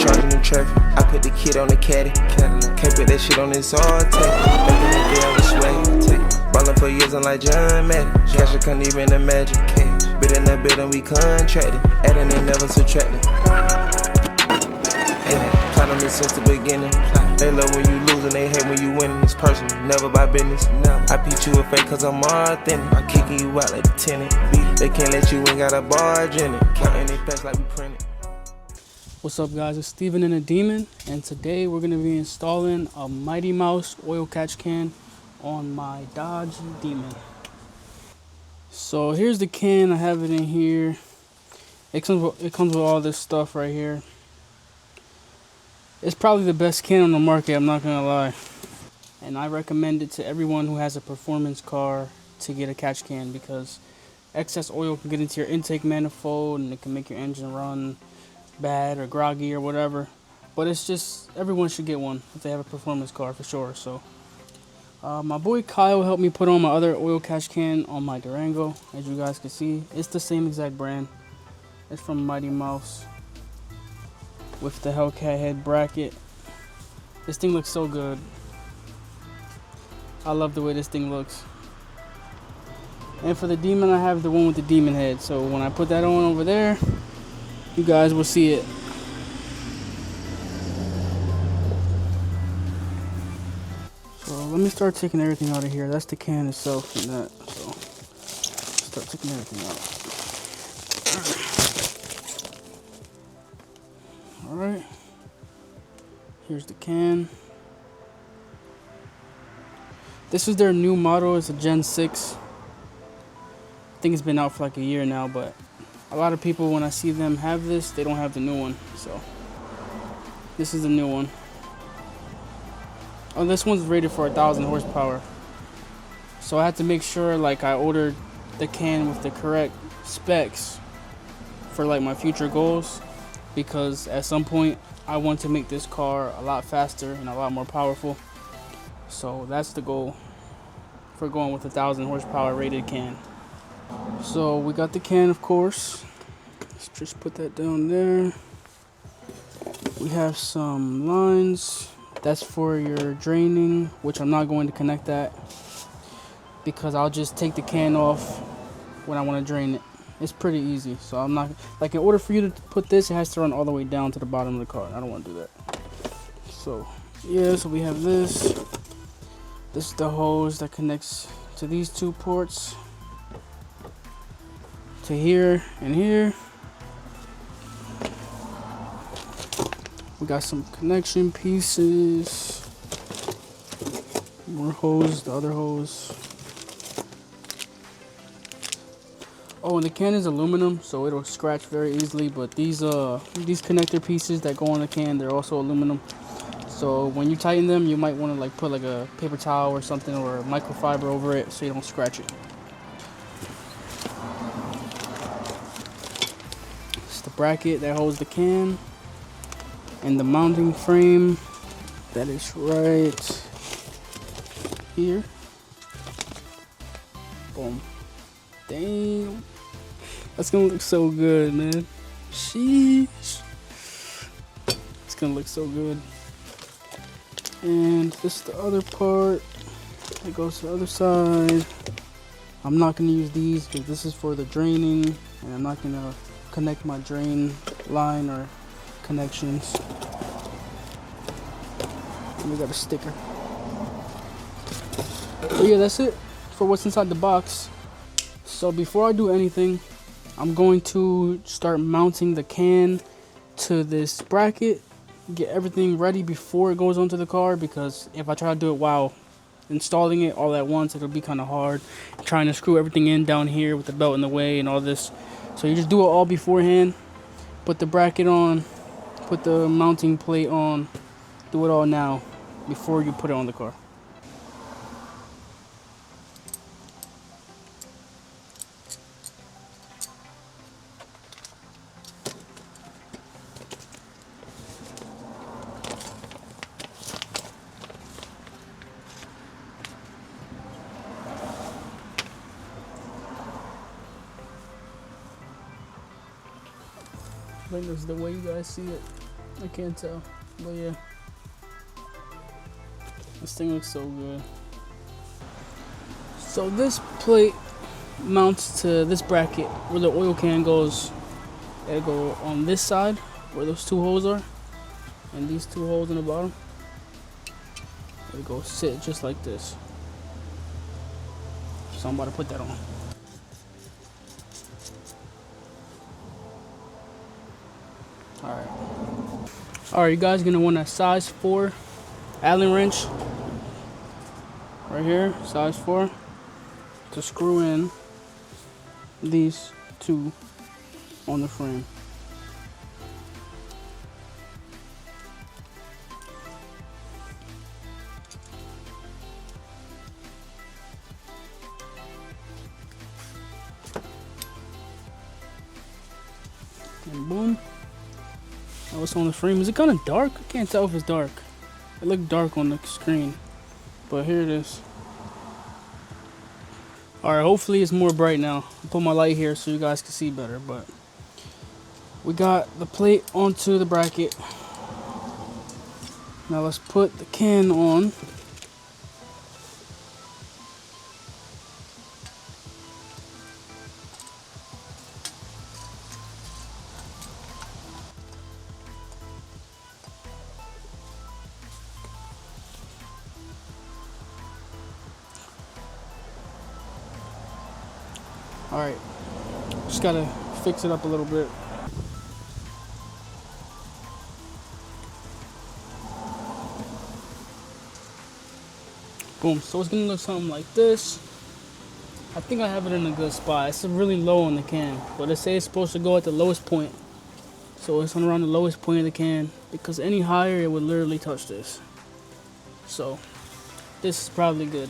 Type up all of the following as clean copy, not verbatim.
Charging the traffic. I put the kid on the caddy. Can't put that shit on this all take. Back in the day I was sway. Ballin' for years, I'm like John Madden. Cash I couldn't even imagine. Bit in that building, we contracted. Adding and never subtracting. Plot on this since the beginning. They love when you lose and they hate when you winning. It's personal, never by business. I beat you a fake cause I'm authentic. I'm kicking you out like the tenant. They can't let you in, got a barge in it. Counting they packs like we printed. What's up guys, it's Steven and the Demon, and today we're going to be installing a Mighty Mouse oil catch can on my Dodge Demon. So here's the can, I have it in here. It comes with all this stuff right here. It's probably the best can on the market, I'm not going to lie. And I recommend it to everyone who has a performance car to get a catch can, because excess oil can get into your intake manifold and it can make your engine run bad or groggy or whatever. But it's just, everyone should get one if they have a performance car for sure. So my boy Kyle helped me put on my other oil catch can on my Durango. As you guys can see, it's the same exact brand. It's from Mighty Mouse with the Hellcat head bracket. This thing looks so good. I love the way this thing looks. And for the Demon, I have the one with the Demon head. So when I put that on over there, you guys will see it. So let me start taking everything out of here. That's the can itself and that. So start taking everything out. Alright. Here's the can. This is their new model. It's a Gen 6. I think it's been out for like a year now, but a lot of people, when I see them have this, they don't have the new one. So this is the new one. Oh, this one's rated for 1,000 horsepower. So I had to make sure like I ordered the can with the correct specs for like my future goals, because at some point I want to make this car a lot faster and a lot more powerful. So that's the goal for going with 1,000 horsepower rated can. So we got the can, of course. Let's just put that down there. We have some lines. That's for your draining, which I'm not going to connect that because I'll just take the can off when I want to drain it. It's pretty easy. So I'm not, like, in order for you to put this, it has to run all the way down to the bottom of the car. I don't want to do that. So yeah, so we have this. This is the hose that connects to these two ports, to here and here. We got some connection pieces, more hose, the other hose. Oh, and the can is aluminum, so it'll scratch very easily, but these connector pieces that go on the can, they're also aluminum. So when you tighten them, you might want to like put like a paper towel or something, or a microfiber over it so you don't scratch it. Bracket that holds the can, and the mounting frame that is right here. Boom. Damn, that's gonna look so good, man. Sheesh, it's gonna look so good. And this is the other part that goes to the other side. I'm not gonna use these because this is for the draining, and I'm not gonna connect my drain line or connections. And we got a sticker. But yeah, that's it for what's inside the box. So before I do anything, I'm going to start mounting the can to this bracket, get everything ready before it goes onto the car, because if I try to do it while installing it all at once, it'll be kind of hard trying to screw everything in down here with the belt in the way and all this. So you just do it all beforehand, put the bracket on, put the mounting plate on, do it all now before you put it on the car. think this is the way you guys see it. I can't tell, but yeah. This thing looks so good. So this plate mounts to this bracket where the oil can goes. It'll go on this side where those two holes are, and these two holes in the bottom. It'll go sit just like this. So I'm about to put that on. Alright, you guys gonna want a size 4 Allen wrench right here, size 4, to screw in these two on the frame. And boom. Now it's on the frame. Is it kind of dark? I can't tell if it's dark. It looked dark on the screen, but here it is. Alright, hopefully it's more bright now. I'll put my light here so you guys can see better, but we got the plate onto the bracket. Now let's put the can on. Alright, just gotta fix it up a little bit. Boom, so it's gonna look something like this. I think I have it in a good spot. It's really low on the can, but they say it's supposed to go at the lowest point. So it's on around the lowest point of the can, because any higher it would literally touch this. So this is probably good.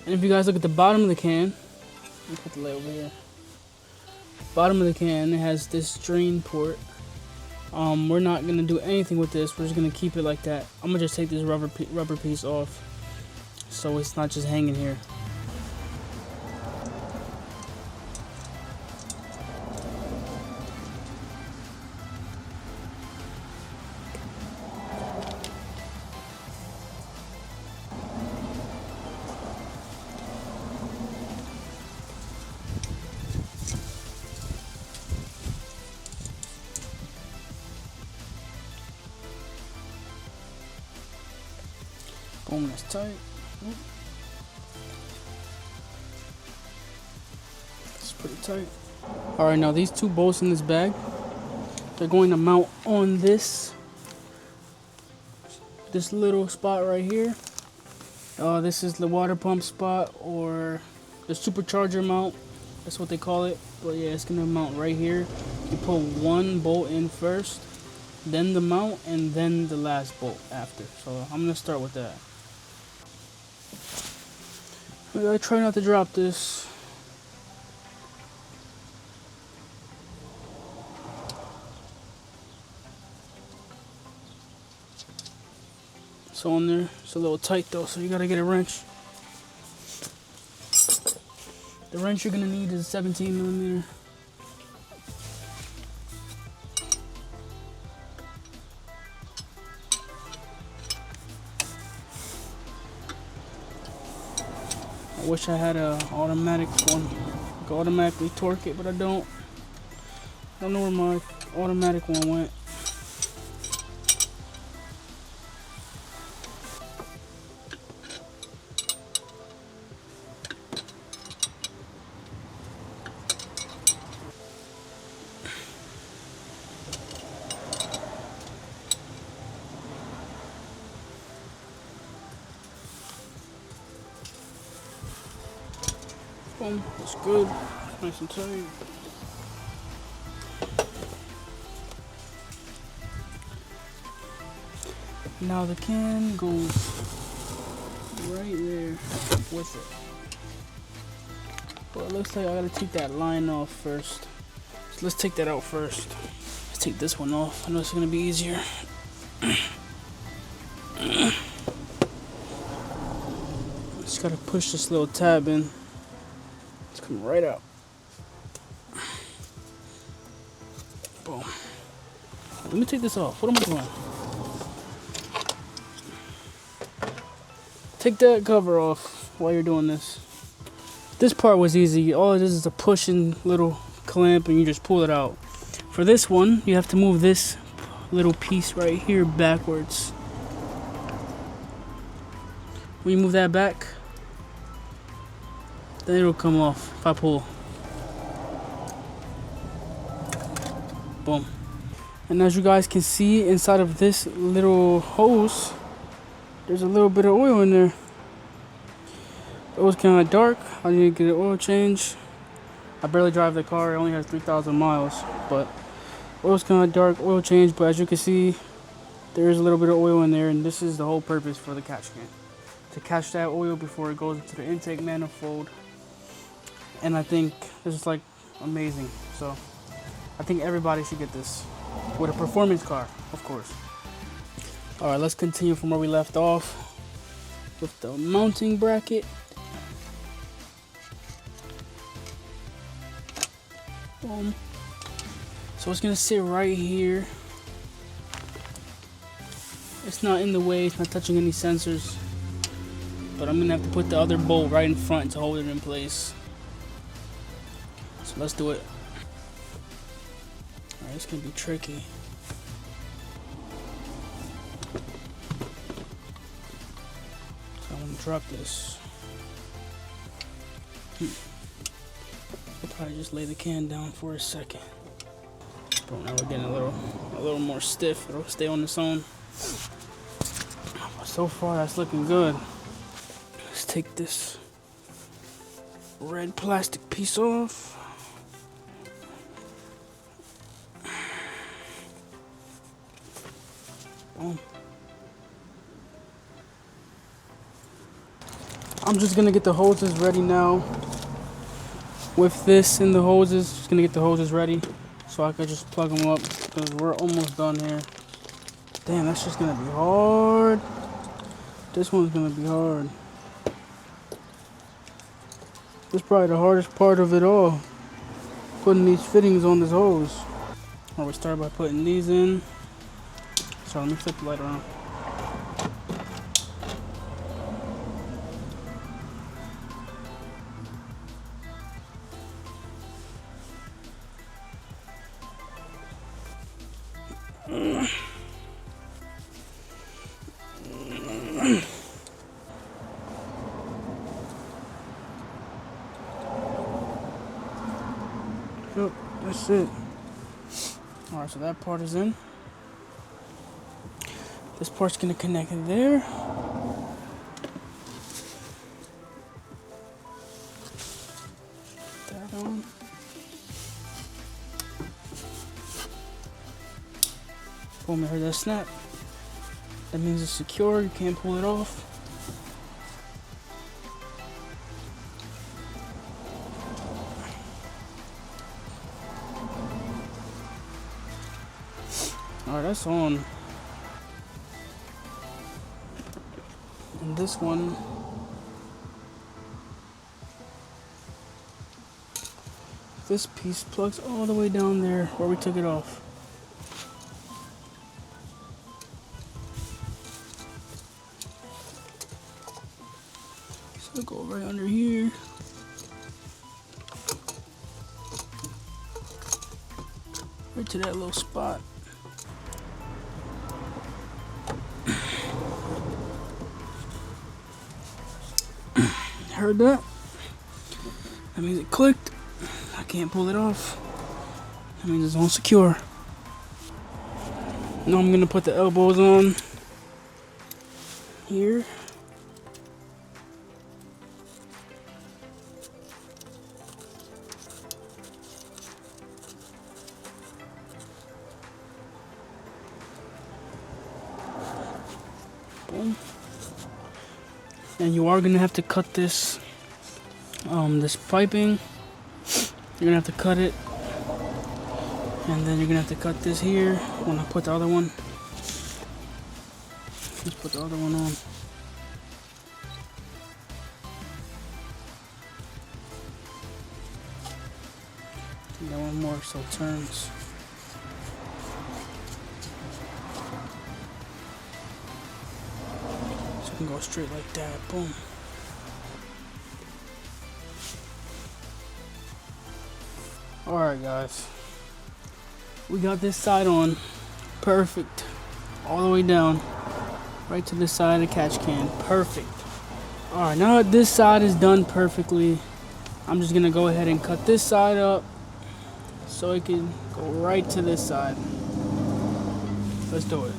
And if you guys look at the bottom of the can, let me put the light over here. Bottom of the can, it has this drain port. We're not gonna do anything with this. We're just gonna keep it like that. I'm gonna just take this rubber piece off, so it's not just hanging here. Boom, that's tight. It's pretty tight. Alright, now these two bolts in this bag, they're going to mount on this little spot right here. This is the water pump spot, or the supercharger mount. That's what they call it. But yeah, it's gonna mount right here. You put one bolt in first, then the mount, and then the last bolt after. So I'm gonna start with that. I gotta try not to drop this. It's on there. It's a little tight though, so you gotta get a wrench. The wrench you're gonna need is 17mm. I wish I had a automatic one. I could automatically torque it, but I don't. I don't know where my automatic one went. Boom, that's good. Nice and tight. Now the can goes right there with it. But it looks like I gotta take that line off first. So let's take that out first. Let's take this one off. I know it's gonna be easier. Just gotta push this little tab in. It's coming right out. Let me take this off. What am I doing? Take that cover off while you're doing this. This part was easy. All it is a pushing little clamp and you just pull it out. For this one, you have to move this little piece right here backwards. When you move that back, then it'll come off if I pull. Boom. And as you guys can see, inside of this little hose, there's a little bit of oil in there. It was kind of dark. I need to get an oil change. I barely drive the car. It only has 3,000 miles, but it was kind of dark. Oil change, but as you can see, there is a little bit of oil in there, and this is the whole purpose for the catch can, to catch that oil before it goes into the intake manifold. And I think this is like amazing. So I think everybody should get this with a performance car, of course. All right, let's continue from where we left off with the mounting bracket. Boom. So it's gonna sit right here. It's not in the way, it's not touching any sensors, but I'm gonna have to put the other bolt right in front to hold it in place. So let's do it. All right, it's gonna be tricky. So I'm gonna drop this. I'll probably just lay the can down for a second. But now we're getting a little more stiff. It'll stay on its own. But so far, that's looking good. Let's take this red plastic piece off. Boom. I'm just gonna get the hoses ready now. With this in the hoses, just gonna get the hoses ready so I could just plug them up because we're almost done here. Damn, that's just gonna be hard. This one's gonna be hard. This is probably the hardest part of it all, putting these fittings on this hose. Alright, we start by putting these in. So let me flip the light around. Yep, that's it. Alright, so that part is in. This part's gonna connect there. That on. Boom, I heard that snap. That means it's secure, you can't pull it off. Alright, that's on. And this one, this piece plugs all the way down there where we took it off. So it'll go right under here. Right to that little spot. Heard that? That means it clicked. I can't pull it off. That means it's on secure. Now I'm gonna put the elbows on here. Boom. And you are gonna have to cut this this piping. You're gonna have to cut it, and then you're gonna have to cut this here when I put the other one. Let's put the other one on. Got one more so it turns. So I can go straight like that. Boom. Alright guys, we got this side on perfect, all the way down right to the side of the catch can. Perfect. Alright, now that this side is done perfectly, I'm just gonna go ahead and cut this side up so it can go right to this side. Let's do it.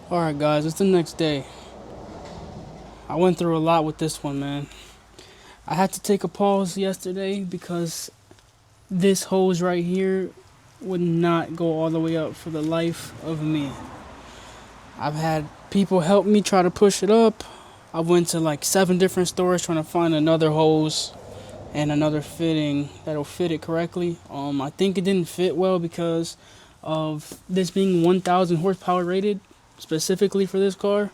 Alright guys, it's the next day. I went through a lot with this one, man. I had to take a pause yesterday because this hose right here would not go all the way up for the life of me. I've had people help me try to push it up. I went to like 7 different stores trying to find another hose and another fitting that'll fit it correctly. I think it didn't fit well because of this being 1,000 horsepower rated specifically for this car.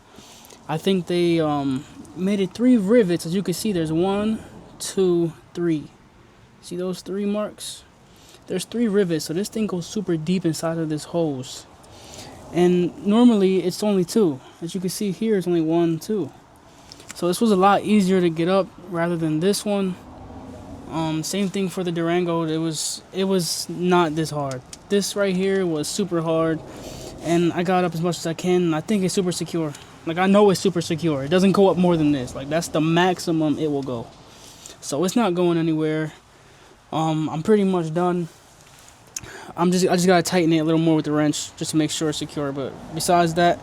I think they made it 3 rivets. As you can see, there's 1, 2, 3. See those 3 marks? There's 3 rivets, so this thing goes super deep inside of this hose. And normally it's only 2. As you can see here, it's only 1, 2. So this was a lot easier to get up rather than this one. Same thing for the Durango. It was not this hard. This right here was super hard, and I got up as much as I can. I think it's super secure. Like, I know it's super secure. It doesn't go up more than this. Like, that's the maximum it will go. So it's not going anywhere. I'm pretty much done. I just gotta tighten it a little more with the wrench just to make sure it's secure. But besides that,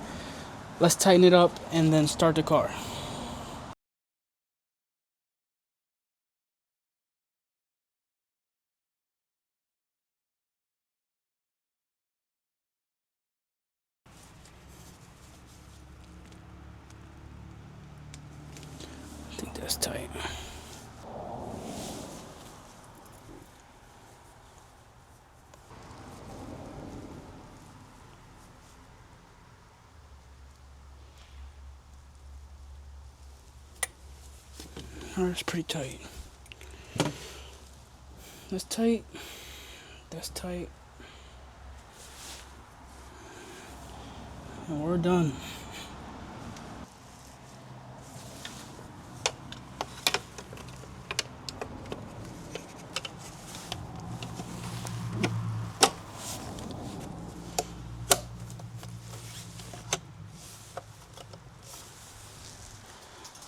let's tighten it up and then start the car. I think that's tight. Oh, that's pretty tight. That's tight. That's tight. And we're done.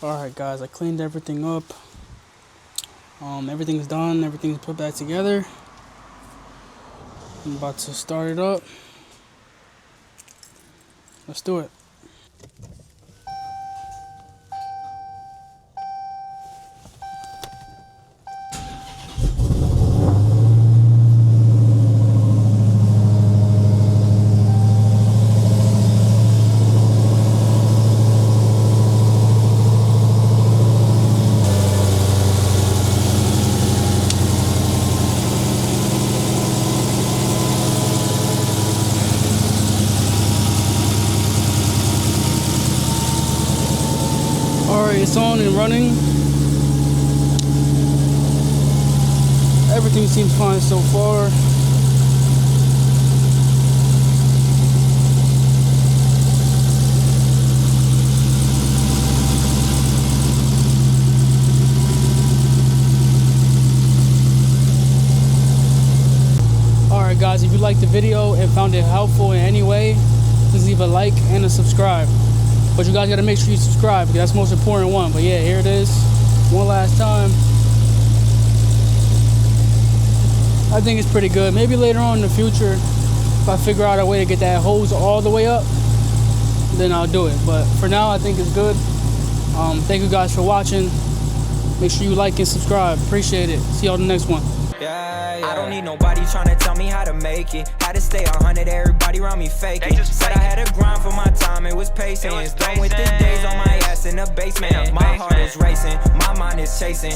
Alright guys, I cleaned everything up. Everything's done, everything's put back together. I'm about to start it up. Let's do it. Alright, it's on and running. Everything seems fine so far. Alright guys, if you liked the video and found it helpful in any way, please leave a like and a subscribe. But you guys gotta make sure you subscribe because that's the most important one. But yeah, here it is. One last time. I think it's pretty good. Maybe later on in the future, if I figure out a way to get that hose all the way up, then I'll do it. But for now, I think it's good. Thank you guys for watching. Make sure you like and subscribe. Appreciate it. See y'all in the next one. I don't need nobody trying to tell me how to make it. Had to stay 100, everybody around me faking. Said I had to grind for my time, it was pacing. Done with the days on my ass in the basement. My heart is racing, my mind is chasing.